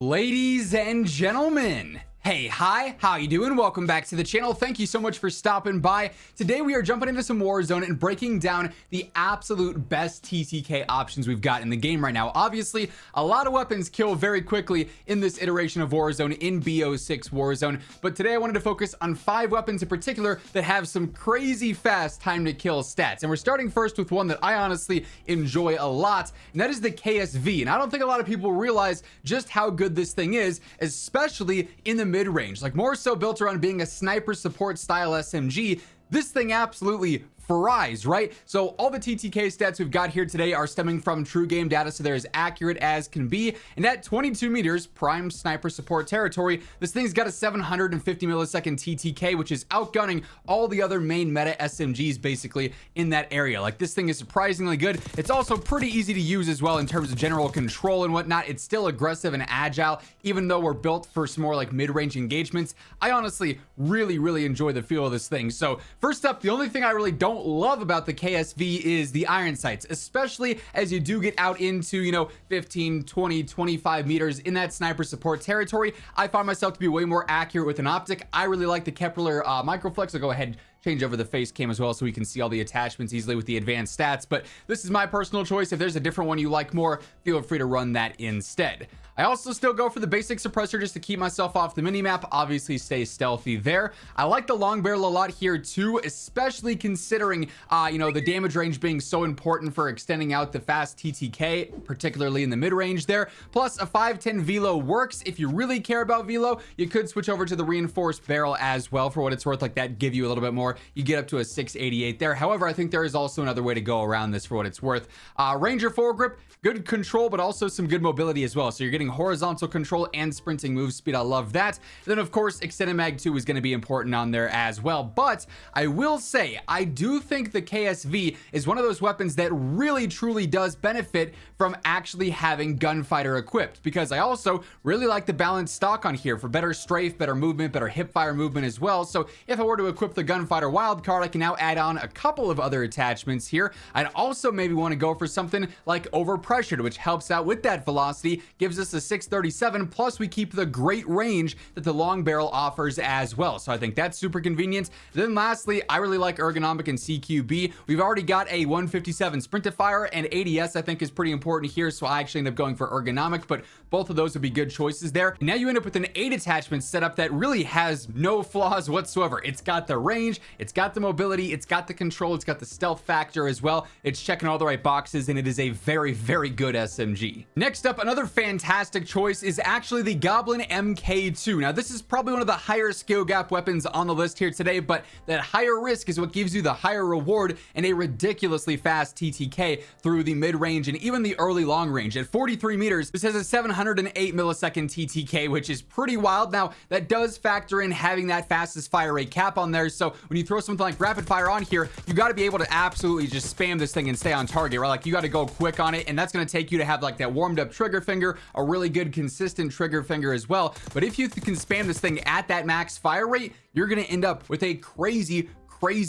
Ladies and gentlemen, hey, hi, how you doing? Welcome back to the channel. Thank you so much for stopping by. Today we are jumping into some Warzone and breaking down the absolute best TTK options we've got in the game right now. Obviously, a lot of weapons kill very quickly in this iteration of Warzone in BO6 Warzone, but today I wanted to focus on 5 weapons in particular that have some crazy fast time to kill stats. And we're starting first with one that I honestly enjoy a lot, and that is the KSV. And I don't think a lot of people realize just how good this thing is, especially in the mid-range, like more so built around being a sniper support style SMG. This thing absolutely fries, right? So all the TTK stats we've got here today are stemming from true game data, so they're as accurate as can be. And at 22 meters, prime sniper support territory, this thing's got a 750 millisecond TTK, which is outgunning all the other main meta SMGs basically in that area. Like, this thing is surprisingly good. It's also pretty easy to use as well in terms of general control and whatnot. It's still aggressive and agile, even though we're built for some more like mid-range engagements. I honestly really enjoy the feel of this thing. So first up, the only thing I really don't love about the KSV is the iron sights, especially as you do get out into, you know, 15, 20, 25 meters in that sniper support territory. I find myself to be way more accurate with an optic. I really like the Kepler microflex. I'll go ahead change over the face cam as well so we can see all the attachments easily with the advanced stats, but this is my personal choice. If there's a different one you like more, feel free to run that instead. I also still go for the basic suppressor just to keep myself off the minimap, obviously stay stealthy there. I like the long barrel a lot here too, especially considering you know, the damage range being so important for extending out the fast TTK, particularly in the mid-range there. Plus a 510 velo works. If you really care about velo, you could switch over to the reinforced barrel as well for what it's worth. Like, that give you a little bit more. You get up to a 688 there. However, I think there is also another way to go around this for what it's worth. Ranger foregrip, good control, but also some good mobility as well. So you're getting horizontal control and sprinting move speed. I love that. Then of course, extended mag 2 is going to be important on there as well. But I will say, I do think the KSV is one of those weapons that really truly does benefit from actually having gunfighter equipped, because I also really like the balanced stock on here for better strafe, better movement, better hip fire movement as well. So if I were to equip the gunfighter wildcard, I can now add on a couple of other attachments here. I'd also maybe want to go for something like overpressured, which helps out with that velocity, gives us a 637, plus we keep the great range that the long barrel offers as well. So I think that's super convenient. Then lastly, I really like ergonomic and CQB. We've already got a 157 sprintifier, and ADS I think is pretty important here, so I actually end up going for ergonomic, but both of those would be good choices there. Now you end up with an 8 attachment setup that really has no flaws whatsoever. It's got the range, it's got the mobility, it's got the control, it's got the stealth factor as well. It's checking all the right boxes, and it is a very good SMG. Next up, another fantastic choice is actually the Goblin MK2. Now this is probably one of the higher skill gap weapons on the list here today, but that higher risk is what gives you the higher reward and a ridiculously fast TTK through the mid-range and even the early long range. At 43 meters, this has a 708 millisecond TTK, which is pretty wild. Now that does factor in having that fastest fire rate cap on there, so when you throw something like rapid fire on here, you got to be able to absolutely just spam this thing and stay on target, right? Like, you got to go quick on it, and that's going to take you to have like that warmed up trigger finger, a really good consistent trigger finger as well. But if you can spam this thing at that max fire rate, you're going to end up with a crazy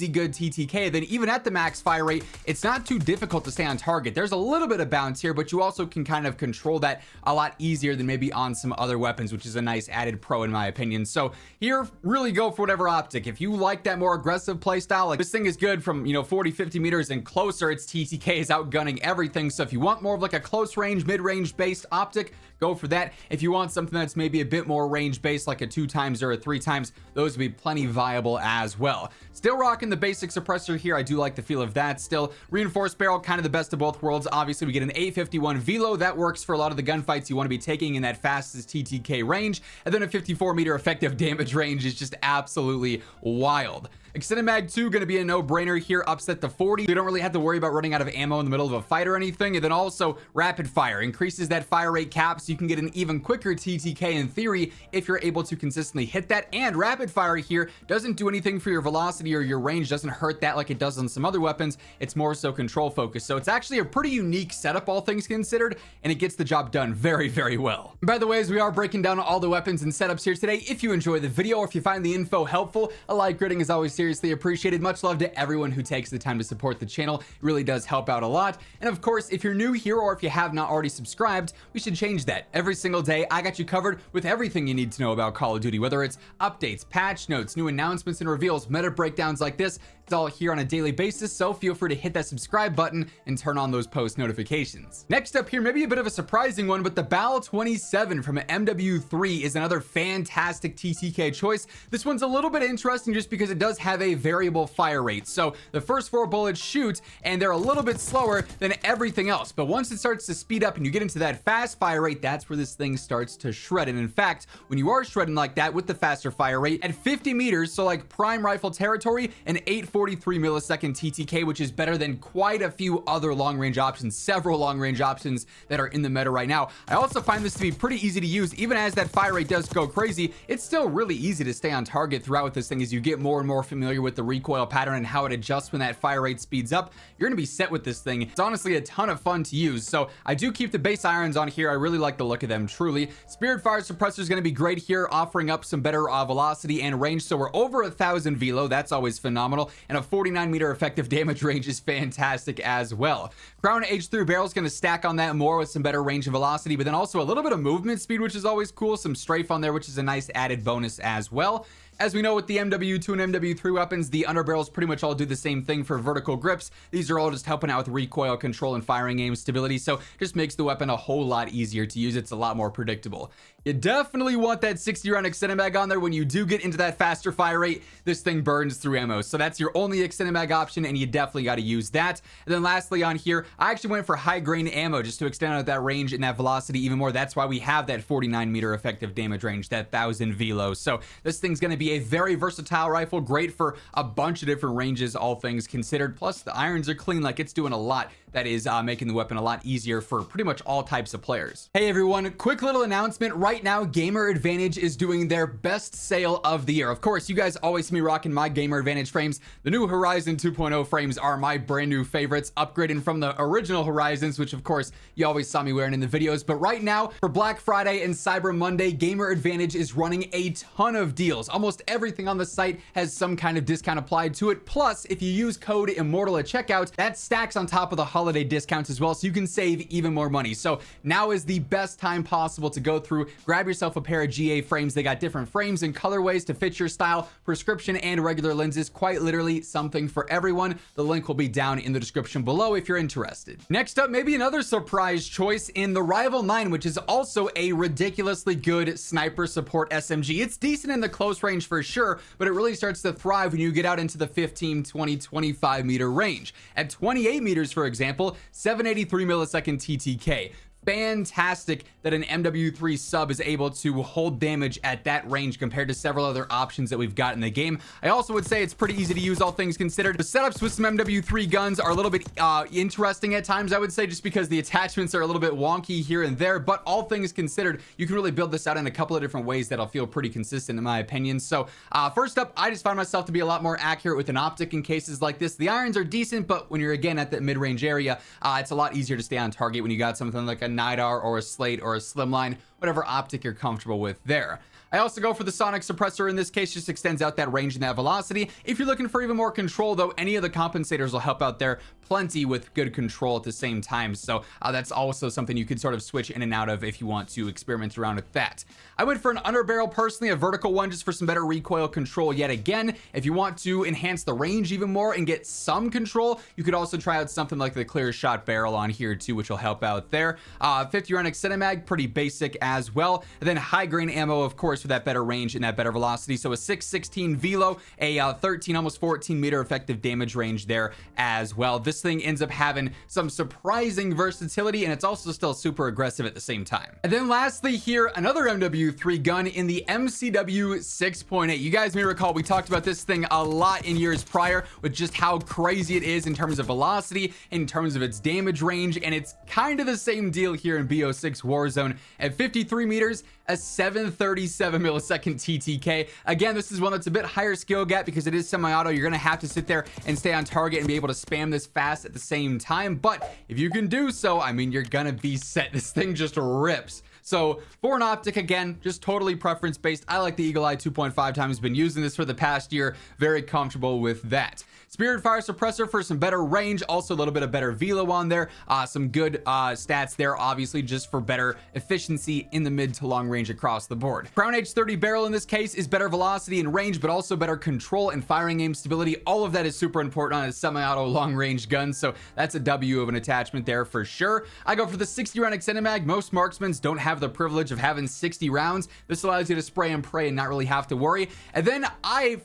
good TTK. Then even at the max fire rate, it's not too difficult to stay on target. There's a little bit of bounce here, but you also can kind of control that a lot easier than maybe on some other weapons, which is a nice added pro in my opinion. So here, really go for whatever optic. If you like that more aggressive play style, like, this thing is good from, you know, 40-50 meters and closer. Its TTK is outgunning everything. So if you want more of like a close range, mid-range based optic, go for that. If you want something that's maybe a bit more range based, like a 2x or a 3x, those would be plenty viable as well. Still rocking the basic suppressor here. I do like the feel of that still. Reinforced barrel, kind of the best of both worlds. Obviously we get an 851 velo that works for a lot of the gunfights you want to be taking in that fastest TTK range, and then a 54 meter effective damage range is just absolutely wild. Extended mag 2 going to be a no-brainer here, upset to 40. You don't really have to worry about running out of ammo in the middle of a fight or anything. And then also rapid fire increases that fire rate cap, so you can get an even quicker TTK in theory if you're able to consistently hit that. And rapid fire here doesn't do anything for your velocity or your range, doesn't hurt that like it does on some other weapons. It's more so control focused. So it's actually a pretty unique setup, all things considered, and it gets the job done very well. By the way, as we are breaking down all the weapons and setups here today, if you enjoy the video or if you find the info helpful, a like rating is always here seriously appreciated. Much love to everyone who takes the time to support the channel. It really does help out a lot. And of course, if you're new here or if you have not already subscribed, we should change that. Every single day, I got you covered with everything you need to know about Call of Duty, whether it's updates, patch notes, new announcements and reveals, meta breakdowns like this. It's all here on a daily basis, so feel free to hit that subscribe button and turn on those post notifications. Next up here, maybe a bit of a surprising one, but the BAL27 from MW3 is another fantastic TTK choice. This one's a little bit interesting just because it does have a variable fire rate. So the first 4 bullets shoot and they're a little bit slower than everything else. But once it starts to speed up and you get into that fast fire rate, that's where this thing starts to shred. And in fact, when you are shredding like that with the faster fire rate at 50 meters, so like prime rifle territory, an 843 millisecond TTK, which is better than quite a few other long range options, several long range options that are in the meta right now. I also find this to be pretty easy to use. Even as that fire rate does go crazy, it's still really easy to stay on target throughout with this thing as you get more and more familiar with the recoil pattern and how it adjusts when that fire rate speeds up. You're gonna be set with this thing. It's honestly a ton of fun to use. So I do keep the base irons on here. I really like the look of them, truly. Spirit fire suppressor is gonna be great here, offering up some better velocity and range. So we're over 1,000 velo. That's always phenomenal. And a 49 meter effective damage range is fantastic as well. Crown H3 barrel is gonna stack on that more with some better range and velocity, but then also a little bit of movement speed, which is always cool. Some strafe on there, which is a nice added bonus as well. As we know with the MW2 and MW3 weapons, the underbarrels pretty much all do the same thing for vertical grips. These are all just helping out with recoil control and firing aim stability, so just makes the weapon a whole lot easier to use. It's a lot more predictable. You definitely want that 60 round extended mag on there. When you do get into that faster fire rate, this thing burns through ammo, so that's your only extended mag option, and you definitely got to use that. And then lastly on here, I actually went for high grain ammo just to extend out that range and that velocity even more. That's why we have that 49 meter effective damage range, that 1,000 velo. So this thing's going to be a very versatile rifle, great for a bunch of different ranges, all things considered. Plus the irons are clean, like it's doing a lot. That is making the weapon a lot easier for pretty much all types of players. Hey everyone, quick little announcement. Right now, Gamer Advantage is doing their best sale of the year. Of course, you guys always see me rocking my Gamer Advantage frames. The new Horizon 2.0 frames are my brand new favorites, upgrading from the original Horizons, which of course you always saw me wearing in the videos. But right now, for Black Friday and Cyber Monday, Gamer Advantage is running a ton of deals. Almost everything on the site has some kind of discount applied to it. Plus, if you use code IMMORTAL at checkout, that stacks on top of the holiday discounts as well, so you can save even more money. So now is the best time possible to go through, grab yourself a pair of GA frames. They got different frames and colorways to fit your style, prescription and regular lenses, quite literally something for everyone. The link will be down in the description below if you're interested. Next up, maybe another surprise choice in the Rival 9, which is also a ridiculously good sniper support SMG. It's decent in the close range for sure, but it really starts to thrive when you get out into the 15, 20, 25 meter range. At 28 meters, for example, 783 millisecond TTK. Fantastic that an MW3 sub is able to hold damage at that range compared to several other options that we've got in the game. I also would say it's pretty easy to use, all things considered. The setups with some MW3 guns are a little bit interesting at times, I would say, just because the attachments are a little bit wonky here and there, but all things considered, you can really build this out in a couple of different ways that'll feel pretty consistent in my opinion. So first up, I just find myself to be a lot more accurate with an optic in cases like this. The irons are decent, but when you're again at the mid-range area, it's a lot easier to stay on target when you got something like a Nidar or a Slate or a Slimline, whatever optic you're comfortable with there. I also go for the sonic suppressor. In this case, just extends out that range and that velocity. If you're looking for even more control though, any of the compensators will help out there plenty with good control at the same time. So that's also something you could sort of switch in and out of if you want to experiment around with that. I went for an underbarrel personally, a vertical one, just for some better recoil control yet again. If you want to enhance the range even more and get some control, you could also try out something like the clear shot barrel on here too, which will help out there. 50 round extended mag, pretty basic as well. And then high grain ammo, of course, for that better range and that better velocity. So a 616 velo, a 13, almost 14 meter effective damage range there as well. This thing ends up having some surprising versatility, and it's also still super aggressive at the same time. And then lastly here, another MW3 gun in the MCW 6.8. You guys may recall we talked about this thing a lot in years prior with just how crazy it is in terms of velocity, in terms of its damage range, and it's kind of the same deal here in BO6 Warzone. At 53 meters, a 737 millisecond TTK. Again, this is one that's a bit higher skill gap because it is semi-auto. You're gonna have to sit there and stay on target and be able to spam this fast at the same time, but if you can do so, I mean, you're gonna be set. This thing just rips. So for an optic, again, just totally preference based. I like the Eagle Eye 2.5 times, been using this for the past year, very comfortable with that. Spirit Fire Suppressor for some better range, also a little bit of better velo on there, some good stats there, obviously, just for better efficiency in the mid to long range across the board. Crown H30 barrel in this case is better velocity and range, but also better control and firing aim stability. All of that is super important on a semi-auto long range gun, so that's a W of an attachment there for sure. I go for the 60 round extended mag. Most marksmen don't have the privilege of having 60 rounds. This allows you to spray and pray and not really have to worry. And then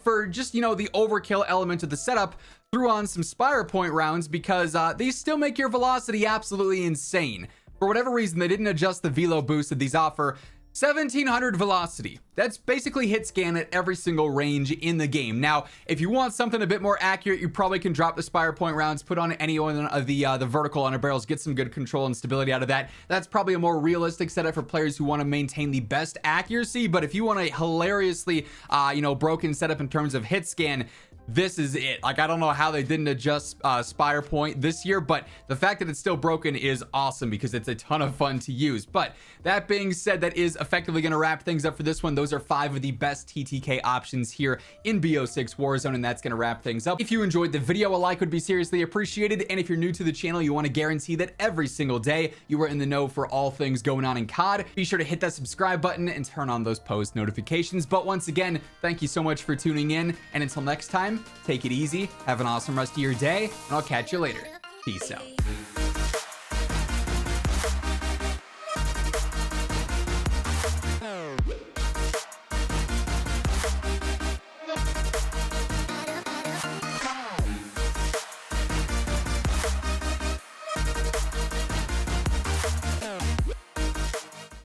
for just, you know, the overkill element of the setup, threw on some Spire Point rounds because these still make your velocity absolutely insane. For whatever reason, they didn't adjust the velo boost that these offer. 1700 velocity. That's basically hit scan at every single range in the game. Now, if you want something a bit more accurate, you probably can drop the Spire Point rounds, put on any one of the vertical on barrels, get some good control and stability out of that. That's probably a more realistic setup for players who want to maintain the best accuracy. But if you want a hilariously, you know, broken setup in terms of hit scan, this is it. Like, I don't know how they didn't adjust Spire Point this year, but the fact that it's still broken is awesome because it's a ton of fun to use. But that being said, that is effectively going to wrap things up for this one. Those are 5 of the best TTK options here in BO6 Warzone, and that's going to wrap things up. If you enjoyed the video, a like would be seriously appreciated. And if you're new to the channel, you want to guarantee that every single day you are in the know for all things going on in COD, be sure to hit that subscribe button and turn on those post notifications. But once again, thank you so much for tuning in, and until next time, take it easy, have an awesome rest of your day, and I'll catch you later. Peace out.